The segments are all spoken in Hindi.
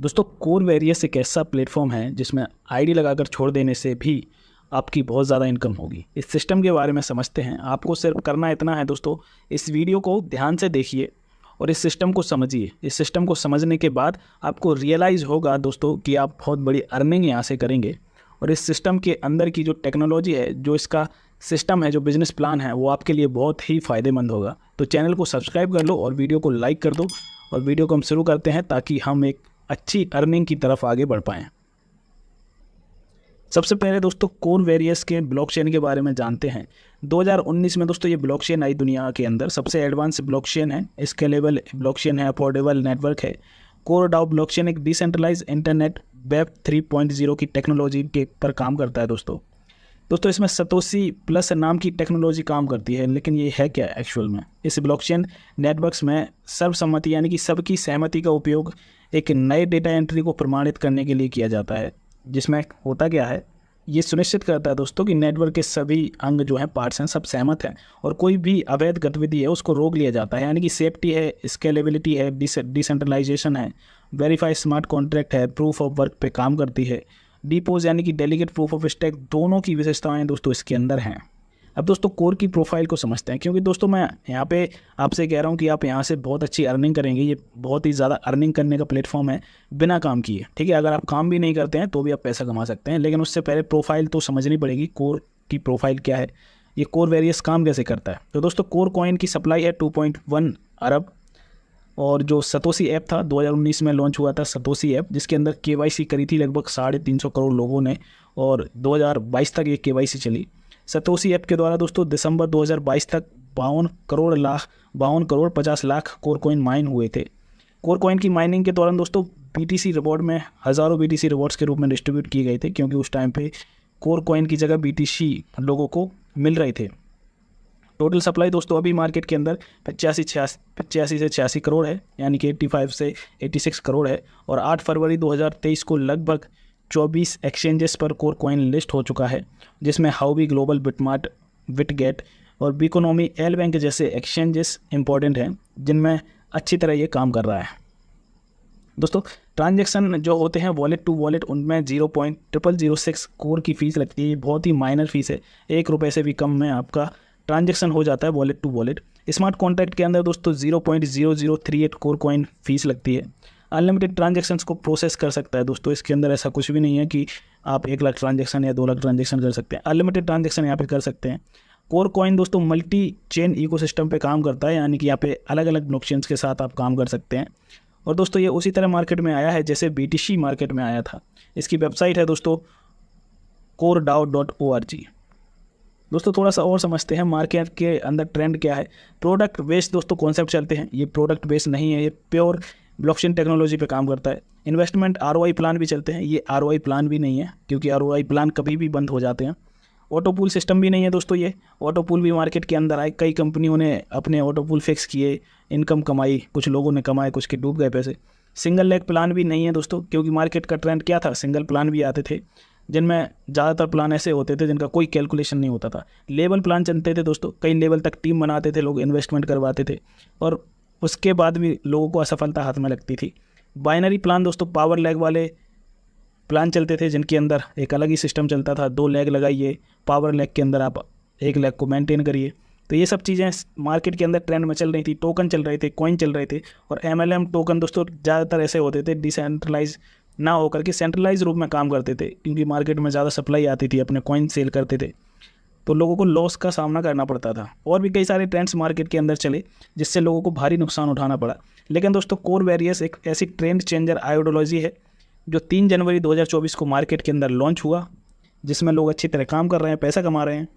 दोस्तों कोर वेरियस एक ऐसा प्लेटफॉर्म है जिसमें आईडी लगाकर छोड़ देने से भी आपकी बहुत ज़्यादा इनकम होगी। इस सिस्टम के बारे में समझते हैं। आपको सिर्फ करना इतना है दोस्तों, इस वीडियो को ध्यान से देखिए और इस सिस्टम को समझिए। इस सिस्टम को समझने के बाद आपको रियलाइज़ होगा दोस्तों कि आप बहुत बड़ी अर्निंग यहाँ से करेंगे। और इस सिस्टम के अंदर की जो टेक्नोलॉजी है, जो इसका सिस्टम है, जो बिज़नेस प्लान है, वो आपके लिए बहुत ही फ़ायदेमंद होगा। तो चैनल को सब्सक्राइब कर लो और वीडियो को लाइक कर दो। और वीडियो को हम शुरू करते हैं ताकि हम एक अच्छी अर्निंग की तरफ आगे बढ़ पाएँ। सबसे पहले दोस्तों कोर वेरियस के ब्लॉकचेन के बारे में जानते हैं। 2019 में दोस्तों ये ब्लॉकचेन आई दुनिया के अंदर। सबसे एडवांस ब्लॉकचेन है, स्केलेबल ब्लॉकचेन है, अफोर्डेबल नेटवर्क है। कोर डाओ ब्लॉकचेन एक डिसेंट्रलाइज इंटरनेट वेब 3.0 की टेक्नोलॉजी के पर काम करता है दोस्तों। इसमें सतोशी प्लस नाम की टेक्नोलॉजी काम करती है। लेकिन ये है क्या एक्चुअल में? इस ब्लॉकचेन नेटवर्क्स में सर्वसम्मति यानी कि सबकी सहमति का उपयोग एक नए डेटा एंट्री को प्रमाणित करने के लिए किया जाता है। जिसमें होता क्या है, ये सुनिश्चित करता है दोस्तों कि नेटवर्क के सभी अंग जो हैं, पार्ट्स हैं, सब सहमत हैं और कोई भी अवैध गतिविधि है उसको रोक लिया जाता है। यानी कि सेफ्टी है, स्केलेबिलिटी है, डिसेंट्रलाइजेशन है, वेरीफाई स्मार्ट कॉन्ट्रैक्ट है, प्रूफ ऑफ वर्क पे काम करती है, डीपोज यानी कि डेलीगेट प्रूफ ऑफ स्टेक, दोनों की विशेषताएं दोस्तों इसके अंदर हैं। अब दोस्तों कोर की प्रोफाइल को समझते हैं, क्योंकि दोस्तों मैं यहाँ पे आपसे कह रहा हूँ कि आप यहाँ से बहुत अच्छी अर्निंग करेंगे। ये बहुत ही ज़्यादा अर्निंग करने का प्लेटफॉर्म है बिना काम किए। ठीक है, अगर आप काम भी नहीं करते हैं तो भी आप पैसा कमा सकते हैं। लेकिन उससे पहले प्रोफाइल तो समझनी पड़ेगी, कोर की प्रोफाइल क्या है, ये कोर वेरियस काम कैसे करता है। तो दोस्तों कोर कॉइन की सप्लाई है 2.1 अरब। और जो सतोशी ऐप था 2019 में लॉन्च हुआ था सतोशी ऐप, जिसके अंदर KYC करी थी लगभग 350 करोड़ लोगों ने और 2022 तक ये KYC चली। सतोशी ऐप के द्वारा दोस्तों दिसंबर 2022 तक 52 crore 50 lakh core coin mine हुए थे। कोर कॉइन की माइनिंग के दौरान दोस्तों BTC रिवॉर्ड में हज़ारों BTC रिवॉर्ड्स के रूप में डिस्ट्रीब्यूट किए गए थे, क्योंकि उस टाइम पे कोर कॉइन की जगह BTC लोगों को मिल रहे थे। टोटल सप्लाई दोस्तों अभी मार्केट के अंदर 85 से 86 करोड़ है, यानी कि 85 से 86 करोड़ है। और 8 फरवरी 2023 को लगभग 24 एक्सचेंजेस पर कोर कॉइन लिस्ट हो चुका है, जिसमें हाउबी ग्लोबल, बिटमार्ट, बिटगेट और बिकोनॉमी एल बैंक जैसे एक्सचेंजेस इंपॉर्टेंट हैं, जिनमें अच्छी तरह ये काम कर रहा है। दोस्तों ट्रांजैक्शन जो होते हैं वॉलेट टू वॉलेट, उनमें 0.0006 कोर की फ़ीस लगती है। बहुत ही माइनर फीस है, 1 रुपये से भी कम में आपका ट्रांजैक्शन हो जाता है wallet to wallet. Smart contract के अंदर दोस्तों 0.0038 कोर कॉइन फीस लगती है। अनलिमिटेड ट्रांजैक्शंस को प्रोसेस कर सकता है दोस्तों। इसके अंदर ऐसा कुछ भी नहीं है कि आप 1 लाख ट्रांजैक्शन या 2 लाख ट्रांजैक्शन कर सकते हैं। अनलिमिटेड ट्रांजैक्शन यहाँ पे कर सकते हैं। कोर कॉइन दोस्तों मल्टी चेन इकोसिस्टम पे काम करता है, यानी कि यहाँ पे अलग अलग ब्लॉकचेन्स के साथ आप काम कर सकते हैं। और दोस्तों ये उसी तरह मार्केट में आया है जैसे BTC मार्केट में आया था। इसकी वेबसाइट है दोस्तों coredao.org। दोस्तों थोड़ा सा और समझते हैं मार्केट के अंदर ट्रेंड क्या है। प्रोडक्ट बेस्ड दोस्तों कॉन्सेप्ट चलते हैं। ये प्रोडक्ट बेस्ड नहीं है, ये प्योर ब्लॉकचेन टेक्नोलॉजी पे काम करता है। इन्वेस्टमेंट ROI प्लान भी चलते हैं। ये ROI प्लान भी नहीं है, क्योंकि ROI प्लान कभी भी बंद हो जाते हैं। ऑटो पूल सिस्टम भी नहीं है दोस्तों। ये ऑटो पूल भी मार्केट के अंदर आए, कई कंपनियों ने अपने ऑटो पूल फिक्स किए, इनकम कमाई, कुछ लोगों ने कमाए, कुछ के डूब गए पैसे। सिंगल लेग प्लान भी नहीं है दोस्तों, क्योंकि मार्केट का ट्रेंड क्या था, सिंगल प्लान भी आते थे, जिनमें ज़्यादातर प्लान ऐसे होते थे जिनका कोई कैलकुलेशन नहीं होता था। लेवल प्लान चलते थे दोस्तों, कई लेवल तक टीम बनाते थे लोग, इन्वेस्टमेंट करवाते थे और उसके बाद भी लोगों को असफलता हाथ में लगती थी। बाइनरी प्लान दोस्तों पावर लैग वाले प्लान चलते थे, जिनके अंदर एक अलग ही सिस्टम चलता था। 2 लैग लगाइए, पावर लैग के अंदर आप 1 लैग को मेंटेन करिए। तो ये सब चीज़ें मार्केट के अंदर ट्रेंड में चल रही थी। टोकन चल रहे थे, कॉइन चल रहे थे। और MLM टोकन दोस्तों ज़्यादातर ऐसे होते थे डिसेंट्रलाइज ना होकर के सेंट्रलाइज रूप में काम करते थे, क्योंकि मार्केट में ज़्यादा सप्लाई आती थी, अपने कॉइन सेल करते थे, तो लोगों को लॉस का सामना करना पड़ता था। और भी कई सारे ट्रेंड्स मार्केट के अंदर चले, जिससे लोगों को भारी नुकसान उठाना पड़ा। लेकिन दोस्तों कोर वेरियस एक ऐसी ट्रेंड चेंजर आइडियोलॉजी है जो 3 जनवरी 2024 को मार्केट के अंदर लॉन्च हुआ, जिसमें लोग अच्छी तरह काम कर रहे हैं, पैसा कमा रहे हैं।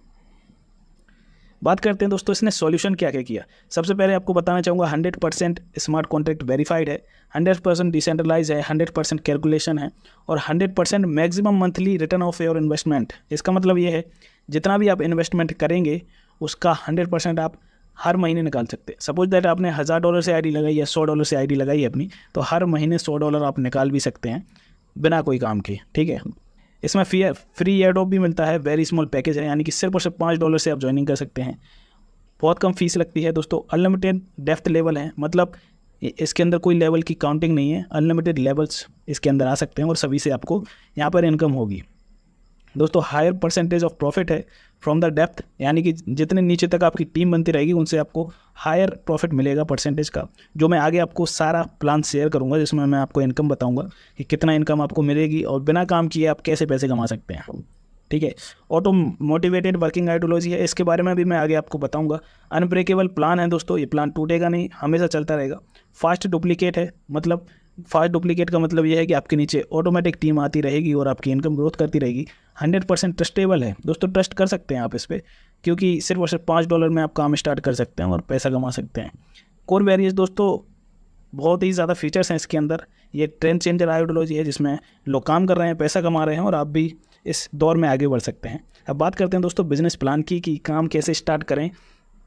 बात करते हैं दोस्तों इसने सॉल्यूशन क्या क्या किया। सबसे पहले आपको बताना चाहूँगा 100% स्मार्ट कॉन्ट्रैक्ट वेरीफाइड है, 100% डिसेंट्रलाइज है, 100% कैलकुलेशन है और 100% maximum monthly return of your investment. इसका मतलब ये है जितना भी आप इन्वेस्टमेंट करेंगे उसका 100% आप हर महीने निकाल सकते हैं। सपोज दैट आपने $1000 से आईडी लगाई या $100 से आईडी लगाई है अपनी, तो हर महीने $100 आप निकाल भी सकते हैं बिना कोई काम के। ठीक है, इसमें फ्री एयरड्रॉप भी मिलता है, वेरी स्मॉल पैकेज है, यानी कि सिर्फ और सिर्फ $5 से आप ज्वाइनिंग कर सकते हैं। बहुत कम फीस लगती है दोस्तों। अनलिमिटेड डेप्थ लेवल है, मतलब इसके अंदर कोई लेवल की काउंटिंग नहीं है, अनलिमिटेड लेवल्स इसके अंदर आ सकते हैं और सभी से आपको यहाँ पर इनकम होगी। दोस्तों हायर परसेंटेज ऑफ प्रॉफिट है फ्रॉम द डेप्थ, यानी कि जितने नीचे तक आपकी टीम बनती रहेगी उनसे आपको हायर प्रॉफिट मिलेगा परसेंटेज का, जो मैं आगे आपको सारा प्लान शेयर करूंगा, जिसमें मैं आपको इनकम बताऊंगा कि कितना इनकम आपको मिलेगी और बिना काम किए आप कैसे पैसे कमा सकते हैं। ठीक है, ऑटो मोटिवेटेड वर्किंग आइडियोलॉजी है, इसके बारे में भी मैं आगे आपको बताऊंगा। अनब्रेकेबल प्लान है दोस्तों, ये प्लान टूटेगा नहीं, हमेशा चलता रहेगा। फास्ट डुप्लीकेट है, मतलब फास्ट डुप्लीकेट का मतलब यह है कि आपके नीचे ऑटोमेटिक टीम आती रहेगी और आपकी इनकम ग्रोथ करती रहेगी। 100% ट्रस्टेबल है दोस्तों, ट्रस्ट कर सकते हैं आप इस पर, क्योंकि सिर्फ और सिर्फ $5 में आप काम स्टार्ट कर सकते हैं और पैसा कमा सकते हैं। कोर वेरिएंस दोस्तों बहुत ही ज़्यादा फीचर्स हैं इसके अंदर। ये ट्रेंड चेंजर आइडियोलॉजी है जिसमें लोग काम कर रहे हैं, पैसा कमा रहे हैं और आप भी इस दौर में आगे बढ़ सकते हैं। अब बात करते हैं दोस्तों बिजनेस प्लान की, कि काम कैसे स्टार्ट करें,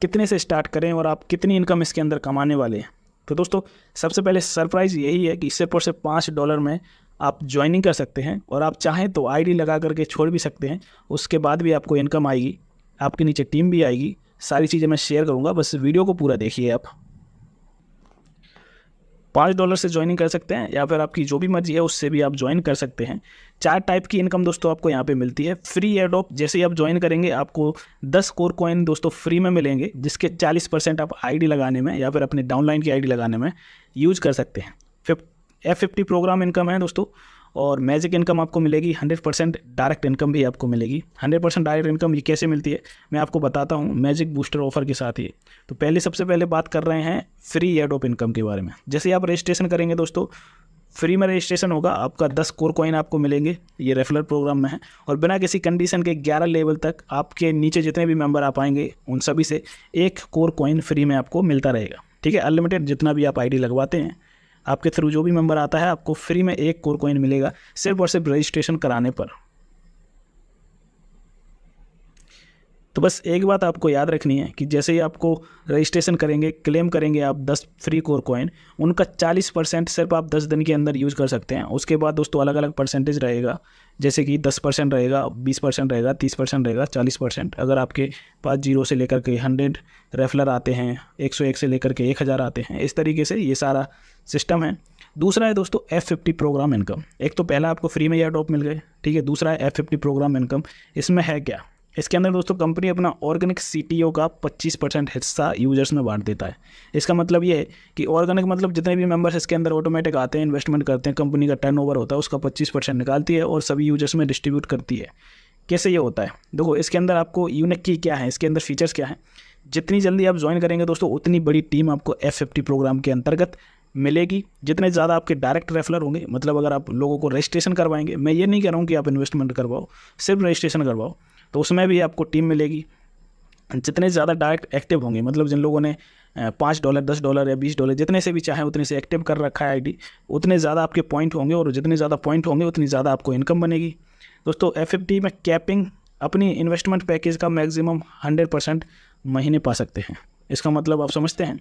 कितने से स्टार्ट करें और आप कितनी इनकम इसके अंदर कमाने वाले हैं। तो दोस्तों सबसे पहले सरप्राइज़ यही है कि सिर्फ और सिर्फ $5 में आप ज्वाइनिंग कर सकते हैं और आप चाहें तो आईडी लगा करके छोड़ भी सकते हैं, उसके बाद भी आपको इनकम आएगी, आपके नीचे टीम भी आएगी। सारी चीज़ें मैं शेयर करूँगा, बस वीडियो को पूरा देखिए। आप $5 से ज्वाइनिंग कर सकते हैं या फिर आपकी जो भी मर्जी है उससे भी आप ज्वाइन कर सकते हैं। 4 टाइप की इनकम दोस्तों आपको यहाँ पे मिलती है। फ्री एयरड्रॉप, जैसे ही आप ज्वाइन करेंगे आपको 10 कोर कॉइन दोस्तों फ्री में मिलेंगे, जिसके 40% आप आईडी लगाने में या फिर अपने डाउनलाइन की आईडी लगाने में यूज कर सकते हैं। F50 प्रोग्राम इनकम है दोस्तों, और मैजिक इनकम आपको मिलेगी। 100% डायरेक्ट इनकम भी आपको मिलेगी। 100% डायरेक्ट इनकम ये कैसे मिलती है मैं आपको बताता हूँ, मैजिक बूस्टर ऑफर के साथ ही। तो पहले सबसे पहले बात कर रहे हैं फ्री एयरड्रॉप इनकम के बारे में। जैसे आप रजिस्ट्रेशन करेंगे दोस्तों, फ्री में रजिस्ट्रेशन होगा, आपका 10 कोर कॉइन आपको मिलेंगे, ये रेफरल प्रोग्राम में है, और बिना किसी कंडीशन के 11 लेवल तक आपके नीचे जितने भी मेंबर आ पाएंगे उन सभी से 1 कोर कॉइन फ्री में आपको मिलता रहेगा। ठीक है, अनलिमिटेड जितना भी आप आईडी लगवाते हैं, आपके थ्रू जो भी मेंबर आता है आपको फ्री में 1 कोर कॉइन मिलेगा, सिर्फ और सिर्फ रजिस्ट्रेशन कराने पर। तो बस एक बात आपको याद रखनी है कि जैसे ही आपको रजिस्ट्रेशन करेंगे, क्लेम करेंगे आप 10 फ्री कोर कॉइन, उनका 40% सिर्फ आप 10 दिन के अंदर यूज़ कर सकते हैं। उसके बाद दोस्तों अलग अलग परसेंटेज रहेगा, जैसे कि 10% रहेगा, 20% रहेगा, 30% रहेगा, 40%। अगर आपके पास 0 से लेकर के 100 रेफलर आते हैं, 101 से लेकर के 1000 आते हैं, इस तरीके से ये सारा सिस्टम है। दूसरा है दोस्तों F50 प्रोग्राम इनकम। एक तो पहला आपको फ्री में एयरड्रॉप मिल गए, ठीक है। दूसरा है F50 प्रोग्राम इनकम। इसमें है क्या, इसके अंदर दोस्तों कंपनी अपना ऑर्गेनिक CTO का 25% हिस्सा यूजर्स में बांट देता है। इसका मतलब ये है कि ऑर्गेनिक मतलब जितने भी मेंबर्स इसके अंदर ऑटोमेटिक आते हैं, इन्वेस्टमेंट करते हैं, कंपनी का टर्नओवर होता है उसका 25% निकालती है और सभी यूजर्स में डिस्ट्रीब्यूट करती है। कैसे ये होता है, देखो इसके अंदर आपको यूनिक की क्या है, इसके अंदर फीचर्स क्या है। जितनी जल्दी आप ज्वाइन करेंगे दोस्तों उतनी बड़ी टीम आपको F50 प्रोग्राम के अंतर्गत मिलेगी। जितने ज़्यादा आपके डायरेक्ट रेफलर होंगे, मतलब अगर आप लोगों को रजिस्ट्रेशन करवाएंगे, मैं ये नहीं कह रहा हूँ कि आप इन्वेस्टमेंट करवाओ, सिर्फ रजिस्ट्रेशन करवाओ, तो उसमें भी आपको टीम मिलेगी। जितने ज़्यादा डायरेक्ट एक्टिव होंगे, मतलब जिन लोगों ने $5, $10 या $20 जितने से भी चाहे उतने से एक्टिव कर रखा है आईडी, उतने ज़्यादा आपके पॉइंट होंगे, और जितने ज़्यादा पॉइंट होंगे उतनी ज़्यादा आपको इनकम बनेगी। दोस्तों F50 में कैपिंग अपनी इन्वेस्टमेंट पैकेज का मैक्सिमम 100% महीने पा सकते हैं। इसका मतलब आप समझते हैं,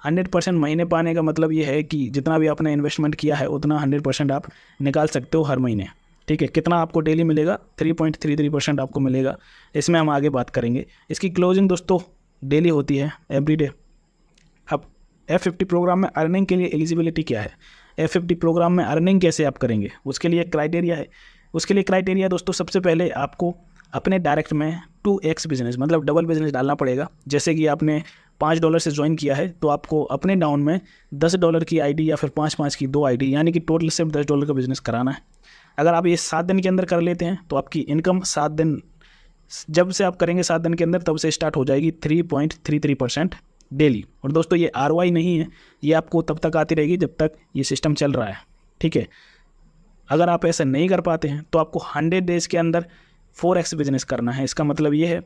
100% महीने पाने का मतलब ये है कि जितना भी आपने इन्वेस्टमेंट किया है उतना 100% आप निकाल सकते हो हर महीने। ठीक है, कितना आपको डेली मिलेगा, 3.33% आपको मिलेगा। इसमें हम आगे बात करेंगे। इसकी क्लोजिंग दोस्तों डेली होती है, एवरीडे। अब F50 प्रोग्राम में अर्निंग के लिए एलिजिबिलिटी क्या है, F50 प्रोग्राम में अर्निंग कैसे आप करेंगे, उसके लिए क्राइटेरिया है। उसके लिए क्राइटेरिया दोस्तों सबसे पहले आपको अपने डायरेक्ट में 2x बिजनेस, मतलब डबल बिजनेस डालना पड़ेगा। जैसे कि आपने $5 से ज्वाइन किया है तो आपको अपने डाउन में $10 की आईडी या फिर 5 की 2 आईडी, यानी कि टोटल सिर्फ $10 का बिजनेस कराना है। अगर आप ये 7 दिन के अंदर कर लेते हैं तो आपकी इनकम 7 दिन, जब से आप करेंगे 7 दिन के अंदर, तब से स्टार्ट हो जाएगी 3.33% डेली। और दोस्तों ये ROI नहीं है, ये आपको तब तक आती रहेगी जब तक ये सिस्टम चल रहा है। ठीक है, अगर आप ऐसा नहीं कर पाते हैं तो आपको 100 डेज़ के अंदर 4x बिजनेस करना है। इसका मतलब ये है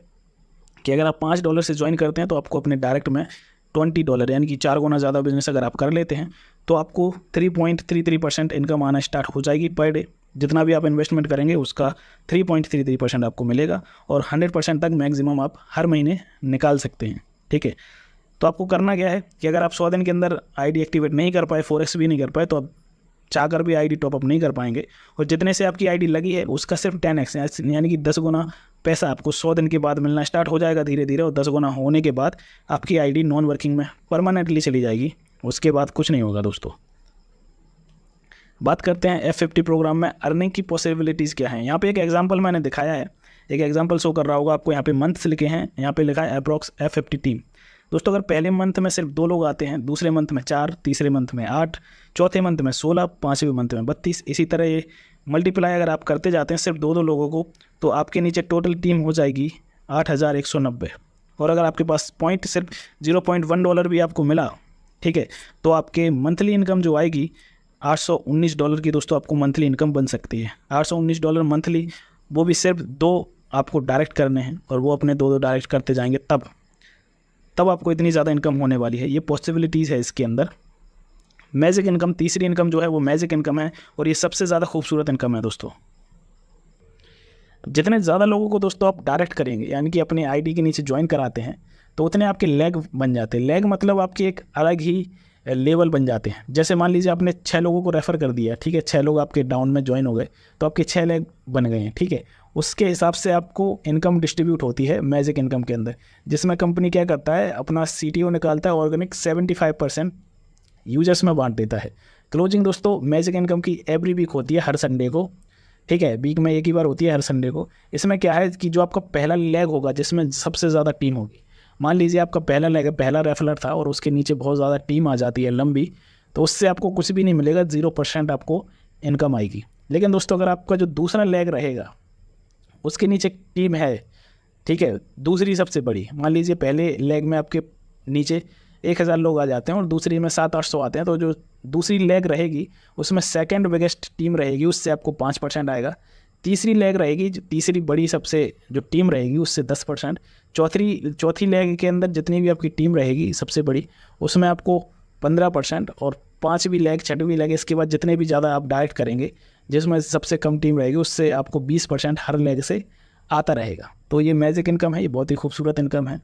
कि अगर आप $5 से ज्वाइन करते हैं तो आपको अपने डायरेक्ट में $20, यानी कि 4 गुना ज़्यादा बिजनेस अगर आप कर लेते हैं तो आपको 3.33% इनकम आना स्टार्ट हो जाएगी पर डे। जितना भी आप इन्वेस्टमेंट करेंगे उसका 3.33% आपको मिलेगा, और 100% तक मैक्सिमम आप हर महीने निकाल सकते हैं। ठीक है, तो आपको करना क्या है कि अगर आप 100 दिन के अंदर आईडी एक्टिवेट नहीं कर पाए, 4x भी नहीं कर पाए, तो आप चाहकर भी आईडी टॉपअप नहीं कर पाएंगे। और जितने से आपकी आईडी लगी है उसका सिर्फ 10x, यानी कि 10 गुना पैसा आपको 100 दिन के बाद मिलना स्टार्ट हो जाएगा धीरे धीरे। और 10 गुना होने के बाद आपकी आईडी नॉन वर्किंग में परमानेंटली चली जाएगी। उसके बाद कुछ नहीं होगा दोस्तों। बात करते हैं F50 प्रोग्राम में अर्निंग की पॉसिबिलिटीज़ क्या हैं। यहाँ पे एक एग्जांपल मैंने दिखाया है, एक एग्जांपल शो कर रहा होगा आपको। यहाँ पे मंथ्स लिखे हैं, यहाँ पे लिखा है अप्रॉक्स F50 टीम। दोस्तों अगर पहले मंथ में सिर्फ 2 लोग आते हैं, दूसरे मंथ में 4, तीसरे मंथ में 8, चौथे मंथ में 16, पाँचवें मंथ में 32, इसी तरह ये मल्टीप्लाई अगर आप करते जाते हैं सिर्फ 2 लोगों को, तो आपके नीचे टोटल टीम हो जाएगी 8190। और अगर आपके पास पॉइंट सिर्फ $0.1 भी आपको मिला, ठीक है, तो आपके मंथली इनकम जो आएगी $819 की दोस्तों आपको मंथली इनकम बन सकती है। $819 मंथली, वो भी सिर्फ 2 आपको डायरेक्ट करने हैं और वो अपने 2 डायरेक्ट करते जाएंगे, तब आपको इतनी ज़्यादा इनकम होने वाली है। ये पॉसिबिलिटीज़ है इसके अंदर। मैजिक इनकम, तीसरी इनकम जो है वो मैजिक इनकम है और ये सबसे ज़्यादा खूबसूरत इनकम है दोस्तों। जितने ज़्यादा लोगों को दोस्तों आप डायरेक्ट करेंगे, यानी कि अपने आईडी के नीचे ज्वाइन कराते हैं, तो उतने आपके लेग बन जाते हैं। लेग मतलब आपकी एक अलग ही लेवल बन जाते हैं। जैसे मान लीजिए आपने 6 लोगों को रेफ़र कर दिया, ठीक है, 6 लोग आपके डाउन में ज्वाइन हो गए, तो आपके 6 लेग बन गए हैं, ठीक है। उसके हिसाब से आपको इनकम डिस्ट्रीब्यूट होती है मैजिक इनकम के अंदर, जिसमें कंपनी क्या करता है, अपना CTO निकालता है, ऑर्गेनिक 75% यूजर्स में बांट देता है। क्लोजिंग दोस्तों मैजिक इनकम की एवरी वीक होती है, हर संडे को, ठीक है, वीक में एक ही बार होती है, हर संडे को। इसमें क्या है कि जो आपका पहला लेग होगा जिसमें सबसे ज़्यादा टीम होगी, मान लीजिए आपका पहला लेग है, पहला रेफरर था और उसके नीचे बहुत ज़्यादा टीम आ जाती है लंबी, तो उससे आपको कुछ भी नहीं मिलेगा, 0% आपको इनकम आएगी। लेकिन दोस्तों अगर आपका जो दूसरा लेग रहेगा उसके नीचे टीम है, ठीक है, दूसरी सबसे बड़ी, मान लीजिए पहले लेग में आपके नीचे 1000 लोग आ जाते हैं और दूसरी में 700-800 आते हैं, तो जो दूसरी लेग रहेगी उसमें सेकंड बिगेस्ट टीम रहेगी, उससे आपको 5% आएगा। तीसरी लेग रहेगी, जो तीसरी बड़ी सबसे जो टीम रहेगी उससे 10%। चौथी लेग के अंदर जितनी भी आपकी टीम रहेगी सबसे बड़ी, उसमें आपको 15%। और 5वीं लेग, 6वीं लेग, इसके बाद जितने भी ज़्यादा आप डायरेक्ट करेंगे, जिसमें सबसे कम टीम रहेगी, उससे आपको 20% हर लेग से आता रहेगा। तो ये मैजिक इनकम है, ये बहुत ही खूबसूरत इनकम है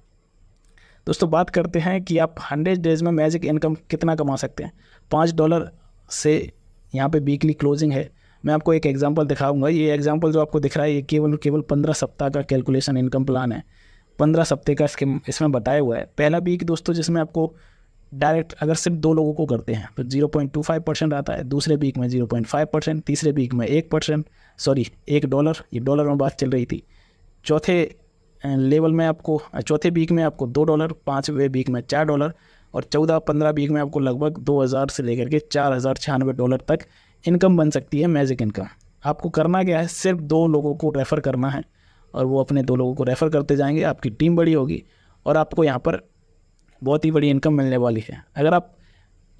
दोस्तों। बात करते हैं कि आप 100 डेज़ में मैजिक इनकम कितना कमा सकते हैं। $5 से यहाँ पे वीकली क्लोजिंग है। मैं आपको एक एग्जांपल दिखाऊंगा। ये एग्जांपल जो आपको दिख रहा है ये केवल 15 सप्ताह का कैलकुलेशन इनकम प्लान है। 15 सप्ताह का इसमें बताया हुआ है। पहला वीक दोस्तों जिसमें आपको डायरेक्ट अगर सिर्फ 2 लोगों को करते हैं तो 0.25% आता है, दूसरे वीक में 0.5%, तीसरे वीक में 1%, सॉरी $1, ये डॉलर में बात चल रही थी। चौथे वीक में आपको $2, 5वें वीक में $4 और 14-15 वीक में आपको लगभग 2000 से लेकर के $4096 तक इनकम बन सकती है, मैजिक इनकम। आपको करना क्या है, सिर्फ 2 लोगों को रेफ़र करना है और वो अपने 2 लोगों को रेफ़र करते जाएंगे, आपकी टीम बड़ी होगी और आपको यहाँ पर बहुत ही बड़ी इनकम मिलने वाली है। अगर आप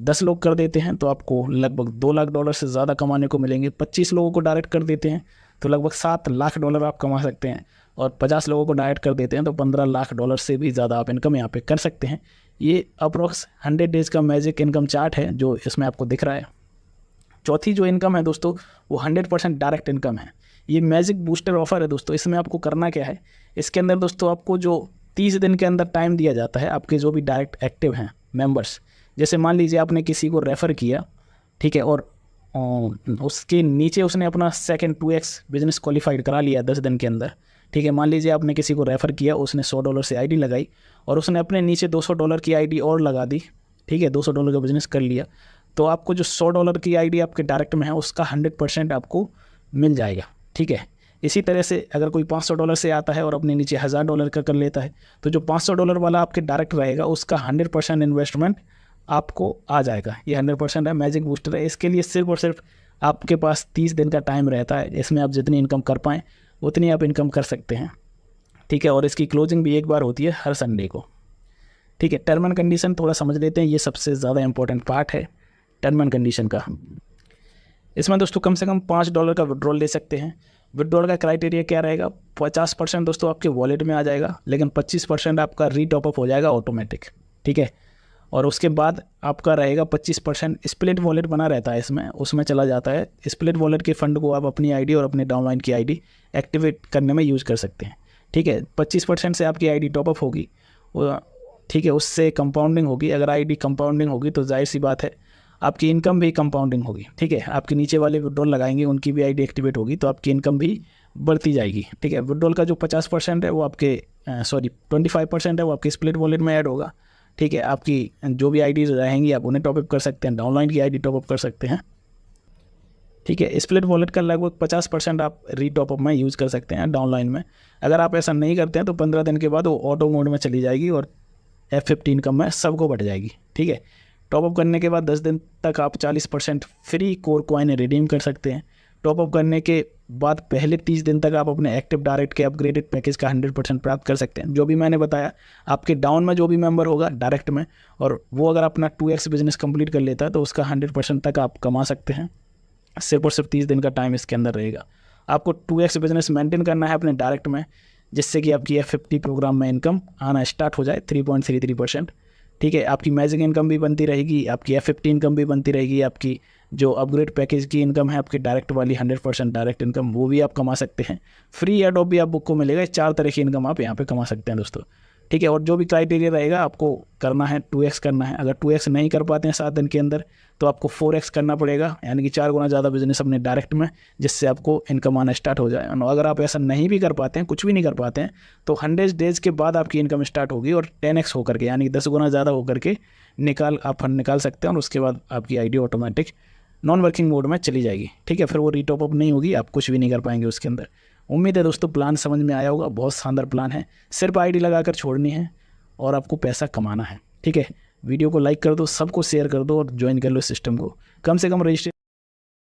10 लोग कर देते हैं तो आपको लगभग $2 लाख से ज़्यादा कमाने को मिलेंगे। 25 लोगों को डायरेक्ट कर देते हैं तो लगभग $7 लाख आप कमा सकते हैं और 50 लोगों को डायरेक्ट कर देते हैं तो $15 लाख से भी ज़्यादा आप इनकम यहाँ पे कर सकते हैं। ये अप्रॉक्स 100 डेज़ का मैजिक इनकम चार्ट है जो इसमें आपको दिख रहा है। चौथी जो इनकम है दोस्तों वो 100% डायरेक्ट इनकम है। ये मैजिक बूस्टर ऑफर है दोस्तों। इसमें आपको करना क्या है, इसके अंदर दोस्तों आपको जो 30 दिन के अंदर टाइम दिया जाता है, आपके जो भी डायरेक्ट एक्टिव हैं मेंबर्स, जैसे मान लीजिए आपने किसी को रेफ़र किया, ठीक है, और उसके नीचे उसने अपना सेकंड 2x बिजनेस क्वालिफाइड करा लिया 10 दिन के अंदर, ठीक है। मान लीजिए आपने किसी को रेफ़र किया, उसने $100 से आईडी लगाई और उसने अपने नीचे $200 की आईडी और लगा दी, ठीक है, $200 का बिजनेस कर लिया, तो आपको जो $100 की आईडी आपके डायरेक्ट में है उसका 100% आपको मिल जाएगा, ठीक है। इसी तरह से अगर कोई $500 से आता है और अपने नीचे $1000 का कर लेता है तो जो $500 वाला आपके डायरेक्ट रहेगा उसका 100% इन्वेस्टमेंट आपको आ जाएगा। ये 100% है, मैजिक बूस्टर है। इसके लिए सिर्फ और सिर्फ आपके पास 30 दिन का टाइम रहता है। इसमें आप जितनी इनकम कर पाएँ उतनी आप इनकम कर सकते हैं, ठीक है। और इसकी क्लोजिंग भी एक बार होती है हर संडे को, ठीक है। टर्म एंड कंडीशन थोड़ा समझ लेते हैं, ये सबसे ज़्यादा इंपॉर्टेंट पार्ट है टर्म एंड कंडीशन का। इसमें दोस्तों कम से कम $5 का विड्रॉल ले सकते हैं। विड्रॉल का क्राइटेरिया क्या रहेगा, 50% दोस्तों आपके वॉलेट में आ जाएगा, लेकिन 25% आपका रीटॉपअप हो जाएगा ऑटोमेटिक, ठीक है। और उसके बाद आपका रहेगा 25% स्प्लिट वॉलेट बना रहता है इसमें, उसमें चला जाता है। स्प्लिट वॉलेट के फंड को आप अपनी आईडी और अपने डाउनलाइन की आईडी एक्टिवेट करने में यूज़ कर सकते हैं, ठीक है। 25% से आपकी आईडी टॉपअप होगी, ठीक है, उससे कंपाउंडिंग होगी। अगर आईडी कंपाउंडिंग होगी तो जाहिर सी बात है आपकी इनकम भी कंपाउंडिंग होगी, ठीक है। आपके नीचे वाले विड्रॉल लगाएंगे उनकी भी आईडी एक्टिवेट होगी तो आपकी इनकम भी बढ़ती जाएगी, ठीक है। विड्रॉल का जो 50% है वो आपके 25% है वो आपके स्प्लिट वॉलेट में ऐड होगा, ठीक है, आपकी जो भी आईडी रहेंगी आप उन्हें टॉपअप कर सकते हैं, डाउनलाइन की आईडी टॉपअप कर सकते हैं। ठीक है, स्प्लिट वॉलेट का लगभग 50% आप रीटॉपअप में यूज़ कर सकते हैं डाउनलाइन में। अगर आप ऐसा नहीं करते हैं तो 15 दिन के बाद वो ऑटो मोड में चली जाएगी और F15 इनकम में सबको बढ़ जाएगी। ठीक है, टॉपअप करने के बाद 10 दिन तक आप 40% फ्री कोर कॉइन रिडीम कर सकते हैं। टॉपअप करने के बाद पहले 30 दिन तक आप अपने एक्टिव डायरेक्ट के अपग्रेडेड पैकेज का 100% प्राप्त कर सकते हैं। जो भी मैंने बताया, आपके डाउन में जो भी मेंबर होगा डायरेक्ट में, और वो अगर अपना 2x बिजनेस कंप्लीट कर लेता है तो उसका 100% तक आप कमा सकते हैं। सिर्फ और सिर्फ 30 दिन का टाइम इसके अंदर रहेगा। आपको 2x बिजनेस मेंटेन करना है अपने डायरेक्ट में, जिससे कि आपकी F50 प्रोग्राम में इनकम आना स्टार्ट हो जाए 3.33%। ठीक है, आपकी मैजिक इनकम भी बनती रहेगी, आपकी F50 इनकम भी बनती रहेगी, आपकी जो अपग्रेड पैकेज की इनकम है आपकी डायरेक्ट वाली 100% डायरेक्ट इनकम, वो भी आप कमा सकते हैं। फ्री एडोप भी आप बुक को मिलेगा। 4 तरह की इनकम आप यहाँ पे कमा सकते हैं दोस्तों। ठीक है, और जो भी क्राइटेरिया रहेगा आपको करना है 2x करना है। अगर 2x नहीं कर पाते हैं 7 दिन के अंदर तो आपको 4x करना पड़ेगा, यानी कि 4 गुना ज़्यादा बिजनेस अपने डायरेक्ट में, जिससे आपको इनकम आना स्टार्ट हो जाए। और अगर आप ऐसा नहीं भी कर पाते हैं, कुछ भी नहीं कर पाते हैं, तो 100 डेज़ के बाद आपकी इनकम स्टार्ट होगी और 10x होकर के, यानी कि 10 गुना ज़्यादा होकर के आप फंड निकाल सकते हैं। और उसके बाद आपकी ID automatic non working mode में चली जाएगी। ठीक है, फिर वो रीटॉपअप नहीं होगी, आप कुछ भी नहीं कर पाएंगे उसके अंदर। उम्मीद है दोस्तों प्लान समझ में आया होगा। बहुत शानदार प्लान है, सिर्फ आईडी लगाकर छोड़नी है और आपको पैसा कमाना है। ठीक है, वीडियो को लाइक कर दो, सबको शेयर कर दो और ज्वाइन कर लो सिस्टम को। कम से कम रजिस्ट्रेशन